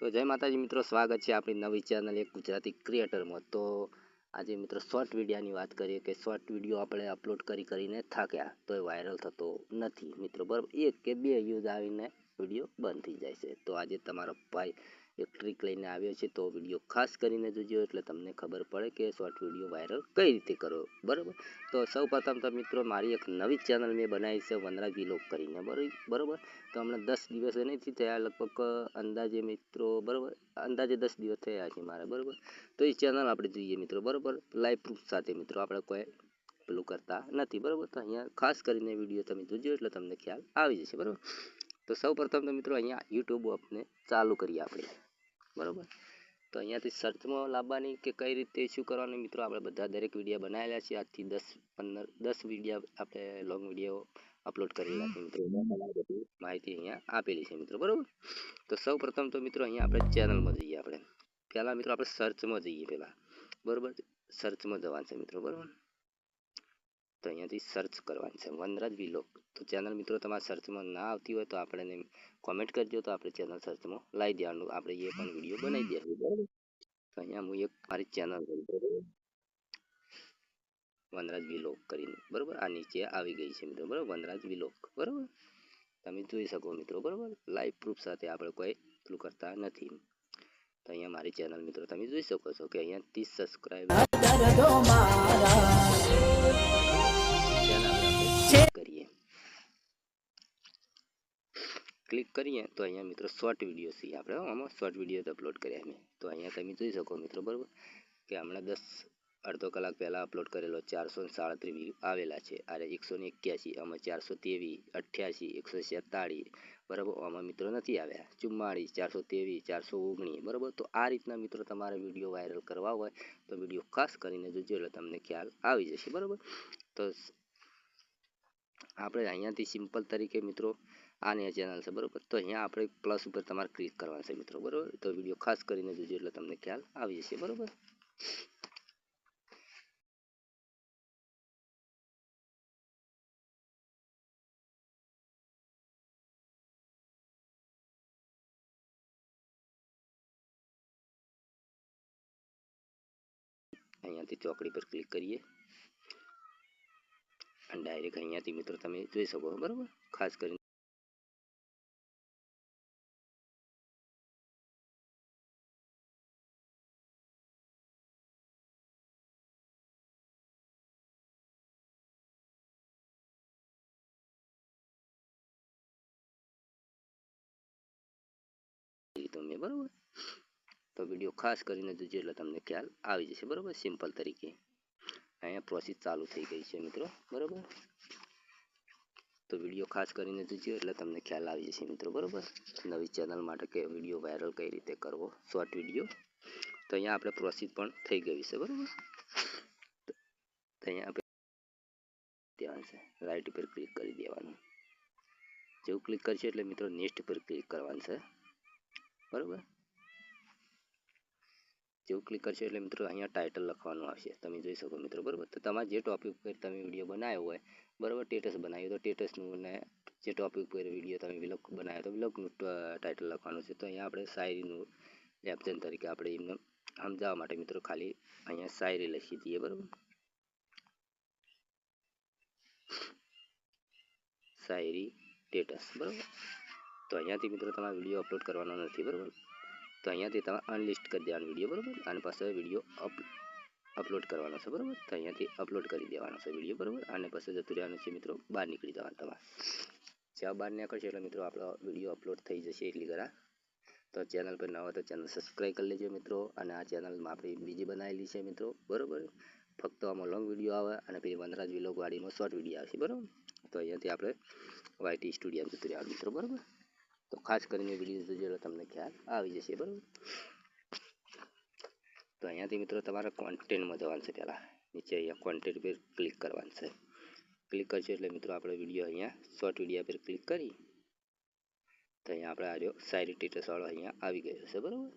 તો જય માતાજી મિત્રો, સ્વાગત છે આપણી નવી ચેનલ એક ગુજરાતી ક્રિએટરમાં। તો આજે મિત્રો શોર્ટ વિડીયોની વાત કરીએ કે શોર્ટ વિડીયો આપણે અપલોડ કરીને થાક્યા તો એ વાયરલ થતો નથી મિત્રો, બરાબર। એક કે બે વ્યૂઝ આવીને વિડીયો બંધ થઈ જાય છે। તો આજે તમારો ભાઈ એક ટ્રીક લઈને આવ્યો છે, તો વિડીયો ખાસ કરીને જોજો એટલે તમને ખબર પડે કે શોર્ટ વિડીયો વાયરલ કઈ રીતે કરો, બરાબર। તો સૌ પ્રથમ તો મિત્રો મારી એક નવી ચેનલ મેં બનાવી છે વનરાજ વ્લોગ કરીને, બરાબર। તો હમણાં 10 દિવસ નથી થયા, લગભગ અંદાજે મિત્રો, બરાબર, અંદાજે 10 દિવસ થયા છે મારા, બરાબર। તો એ ચેનલ આપણે જોઈએ મિત્રો, બરાબર, લાઈવ પ્રૂફ સાથે મિત્રો, આપણે કોઈ પેલું કરતા નથી, બરાબર। તો અહીંયા ખાસ કરીને વિડીયો તમે જોજો એટલે તમને ખ્યાલ આવી જશે, બરાબર। તો સૌ પ્રથમ તો મિત્રો અહીંયા યુટ્યુબ આપને ચાલુ કરીએ આપણે, બરાબર। તો અહીંયાથી સર્ચમાં લાવવાની કે કઈ રીતે શું કરવાનું મિત્રો, આપણે બધા દરેક વિડીયો બનાવેલા છે, આજથી 10 વિડીયો આપણે લોંગ વિડીયો અપલોડ કરેલા છે મિત્રો, બધી માહિતી અહીંયા આપેલી છે મિત્રો, બરાબર। તો સૌ પ્રથમ તો મિત્રો અહીંયા આપણે ચેનલમાં જઈએ, આપણે પહેલા મિત્રો આપણે સર્ચમાં જઈએ પહેલા, બરાબર, સર્ચમાં જવાનું છે મિત્રો, બરાબર। તો અહીંયાથી સર્ચ કરવાનું છે વનરાજ વ્લોગ। તો ચેનલ મિત્રો તમારા સર્ચમાં ના આવતી હોય તો આપણે કોમેન્ટ કરજો, તો આપણે ચેનલ સર્ચમાં લાવી દેવાનું, આપણે એ પણ વિડીયો બનાવી દઈશું, બરાબર। તો અહીંયા હું એક મારી ચેનલ વનરાજ વ્લોગ કરીને, બરાબર, આ નીચે આવી ગઈ છે મિત્રો, બરાબર, વનરાજ વ્લોગ, બરાબર, તમે જોઈ શકો મિત્રો, બરાબર, લાઈવ પ્રૂફ સાથે આપણે કોઈ પેલું કરતા નથી। તો અહીંયા મારી ચેનલ મિત્રો તમે જોઈ શકો છો કે અહીંયા 30 સબસ્ક્રાઇબર કરીએ, ક્લિક કરીએ તો અહીંયા મિત્રો શોર્ટ વિડીયો છે, આપણે આમાં શોર્ટ વિડીયો અપલોડ કર્યા મેં। તો અહીંયા તમે જોઈ શકો મિત્રો, બરાબર, કે હમણાં અડધો કલાક પહેલાં અપલોડ કરેલો 437 વ્યૂ આવેલા છે, અરે 181, આમાં 423, 88, 147, બરાબર, આમાં મિત્રો નથી આવ્યા 44, 423, 419, બરાબર। તો આ રીતના મિત્રો તમારે વિડીયો વાયરલ કરવા હોય તો વિડીયો ખાસ કરીને જોજો એટલે તમને ખ્યાલ આવી જશે, બરાબર। તો આપણે અહીંયાથી સિમ્પલ તરીકે મિત્રો આની ચેનલ છે, બરાબર, તો અહીંયા આપણે પ્લસ ઉપર તમારે ક્લિક કરવાનું છે મિત્રો, બરાબર। તો વિડીયો ખાસ કરીને જોજો એટલે તમને ખ્યાલ આવી જશે, બરાબર। અહીંયાથી ચોકડી પર ક્લિક કરીએ અને ડાયરેક્ટ અહીંયાથી મિત્રો તમે જોઈ શકો, બરાબર, ખાસ કરીને તમે, બરાબર। તો વિડીયો ખાસ કરીને જોજો એટલે તમને ખ્યાલ આવી જશે, બરાબર, સિમ્પલ તરીકે અહીંયા પ્રોસેસ ચાલુ થઈ ગઈ છે મિત્રો, બરાબર। તો વિડીયો ખાસ કરીને જોજો એટલે તમને ખ્યાલ આવી જશે મિત્રો, બરાબર, નવી ચેનલ માટે કે વિડીયો વાયરલ કઈ રીતે કરવો, શોર્ટ વિડીયો। તો અહીંયા આપણે પ્રોસેસ પણ થઈ ગઈ છે, બરાબર। તો અહીંયા આપણે ધ્યાન છે રાઈટ પર ક્લિક કરી દેવાનું, જેવું ક્લિક કરશે એટલે મિત્રો નેક્સ્ટ પર ક્લિક કરવાનું છે, બરાબર। જેવું ક્લિક કરશો એટલે મિત્રો અહીંયા ટાઇટલ લખવાનું આવશે, તમે જોઈ શકો મિત્રો, બરાબર। તો તમારે જે ટોપિક પર તમે વિડીયો બનાવ્યો હોય, બરાબર, સ્ટેટસ બનાવ્યું તો સ્ટેટસનું, ને જે ટોપિક પર વિડીયો તમે વ્લોગ બનાવ્યો તો વ્લોગનું ટાઇટલ લખવાનું છે। તો અહીંયા આપણે શાયરીનું લેક્ચર તરીકે આપણે એમને સમજાવવા માટે મિત્રો ખાલી અહીંયા શાયરી લખી દઈએ, બરાબર, શાયરી સ્ટેટસ, બરાબર। તો અહીંયાથી મિત્રો તમારે વિડીયો અપલોડ કરવાનો નથી, બરાબર। તો અહીંયાથી તમે અનલિસ્ટ કરી દેવાનો વિડીયો, બરાબર, અને પાછો વિડીયો અપલોડ કરવાનો છે, બરાબર। તો અહીંયાથી અપલોડ કરી દેવાનો છે વિડીયો, બરાબર, અને પછી જતું રહેવાનું છે મિત્રો, બહાર નીકળી જવાનું તમારે, જ્યાં બહાર નીકળશે એટલે મિત્રો આપણો વિડીયો અપલોડ થઈ જશે એટલી ઘણા। તો ચેનલ પર નવા તો ચેનલ સબસ્ક્રાઈબ કરી લેજો મિત્રો, અને આ ચેનલમાં આપણે બીજી બનાવેલી છે મિત્રો, બરાબર, ફક્ત આમાં લોંગ વિડીયો આવે અને પેલી વનરાજ વ્લોગ વાળીમાં શોર્ટ વિડીયો આવશે, બરાબર। તો અહીંયાથી આપણે વાયટી સ્ટુડિયો જતું રહેવાનું મિત્રો, બરાબર। તો ખાસ કરીને વિડીયો જોજો એટલે તમને ખ્યાલ આવી જશે, બરાબર। તો અહીંયાથી મિત્રો તમારે કોન્ટેન્ટમાં જવાનું છે, પહેલાં નીચે અહીંયા કોન્ટેન્ટ પર ક્લિક કરવાનું છે, ક્લિક કરશો એટલે મિત્રો આપણે વિડીયો અહીંયા શોર્ટ વિડીયો પર ક્લિક કરી તો અહીંયા આપણે આવ્યો શાયરી સ્ટેટસ વાળો અહીંયા આવી ગયો છે, બરાબર।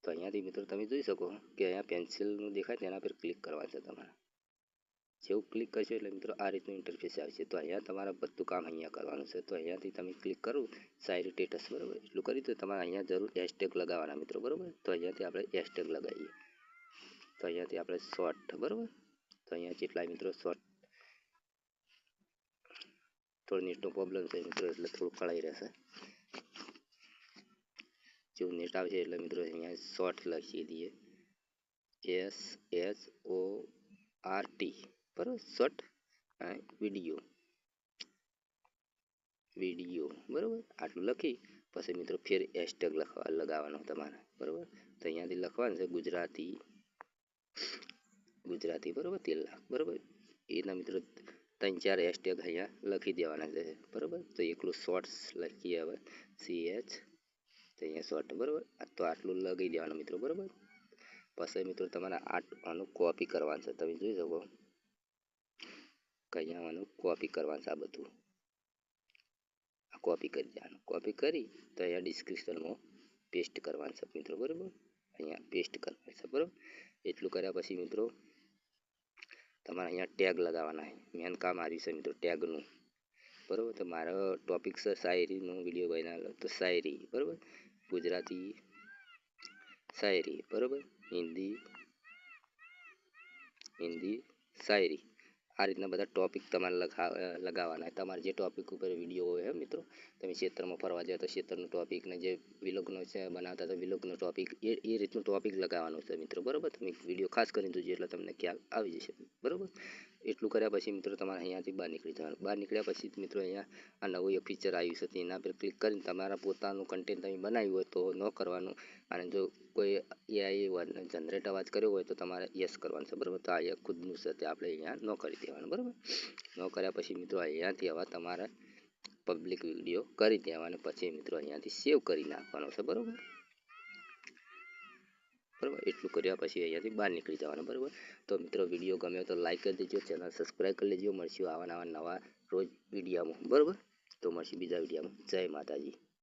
તો અહીંયાથી મિત્રો તમે જોઈ શકો કે અહીંયા પેન્સિલનું દેખાય તેના પર ક્લિક કરવાનું છે તમારે, જેવું ક્લિક કરશો એટલે મિત્રો આ રીતનું ઇન્ટરફેસ આવશે. તો અહીંયા તમારે બધું કામ અહીંયા કરવાનું છે. તો અહીંયાથી તમે ક્લિક કરો શાયરી સ્ટેટસ, બરાબર, એટલું કરી તો તમારે અહીંયા જરૂર હેશટેગ લગાવવાના મિત્રો, બરાબર. તો અહીંયાથી આપણે હેશટેગ લગાવીએ. તો અહીંયાથી આપણે શોર્ટ, બરાબર. તો અહીંયા જેટલા મિત્રો શોર્ટ, થોડો નેટનો પ્રોબ્લેમ છે મિત્રો એટલે થોડું ખળાઈ રહેશે. જેવું નેટ આવશે એટલે મિત્રો અહીંયા શોર્ટ લખી દઈએ, SHORT, બરાબર, શોર્ટ વિડીયો, બરાબર. આટલું લખી પછી મિત્રો ફેર હેશટેગ લગાવવાનો તમારે, બરાબર. તો અહીંયાથી લખવાનું છે ગુજરાતી, બરાબર, 13 લાખ, બરાબર. એના મિત્રો 3-4 હેશટેગ અહીંયા લખી દેવાના છે, બરાબર. તો એકલું શોર્ટ્સ લખીએ હવે, CH, તો અહીંયા શોર્ટ, બરાબર. તો આટલું લગાવી દેવાનું મિત્રો, બરાબર. પછી મિત્રો તમારે આનું કોપી કરવાનું છે. તમે જોઈ શકો કે અહીંયા આનું કોપી કરવાનું છે. આ બધું કોપી કરી દેવાનું. કોપી કરી તો અહીંયા ડિસ્ક્રિપ્શનમાં પેસ્ટ કરવાનું છે મિત્રો, બરાબર. અહીંયા પેસ્ટ કરવાનું છે, બરાબર. એટલું કર્યા પછી મિત્રો તમારે અહીંયા ટેગ લગાવવાના છે. મેન કામ આવ્યું છે મિત્રો ટેગનું, બરાબર. તો મારો ટોપિક છે શાયરીનો વિડીયો બનાવેલો, તો શાયરી, બરાબર, ગુજરાતી શાયરી, બરાબર, હિન્દી શાયરી. આ રીતના બધા ટોપિક તમારે લગાવવાના. તમારે જે ટોપિક ઉપર વિડીયો હોય મિત્રો, તમે ક્ષેત્રમાં ફરવા જાઓ તો ક્ષેત્રનું ટોપિક, ને જે વિલોગનો છે બનાવતા તો વિલોગનો ટોપિક, એ રીતનું ટોપિક લગાવવાનું છે મિત્રો, બરાબર. તમે વિડીયો ખાસ કરીને જોજો એટલે તમને ખ્યાલ આવી જશે, બરાબર. એટલું કર્યા પછી મિત્રો તમારે અહીંયાથી બહાર નીકળી જવાનું. બહાર નીકળ્યા પછી મિત્રો અહીંયા આ નવું એક ફીચર આવ્યું છે, તેના પર ક્લિક કરીને તમારા પોતાનું કન્ટેન્ટ તમે બનાવ્યું હોય તો ન કરવાનું. અને જો કોઈ AI જનરેટ અવાજ કર્યો હોય તો તમારે યસ કરવાનું છે, બરાબર. તો આ ખુદનું છે તે આપણે અહીંયા ન કરી દેવાનું, બરાબર. ન કર્યા પછી મિત્રો અહીંયાથી હવે તમારે પબ્લિક વિડીયો કરી દેવાનો. પછી મિત્રો અહીંયાથી સેવ કરી નાખવાનો છે, બરાબર. એટલું કર્યા પછી અહીંયાથી બહાર નીકળી જવાનું, બરાબર. તો મિત્રો વિડીયો ગમ્યો તો લાઈક કરી દેજો, ચેનલ સબસ્ક્રાઈબ કરી લેજો. મળશું આવા નવા રોજ વિડીયોમાં, બરાબર. તો મળશું બીજા વિડીયોમાં. જય માતાજી.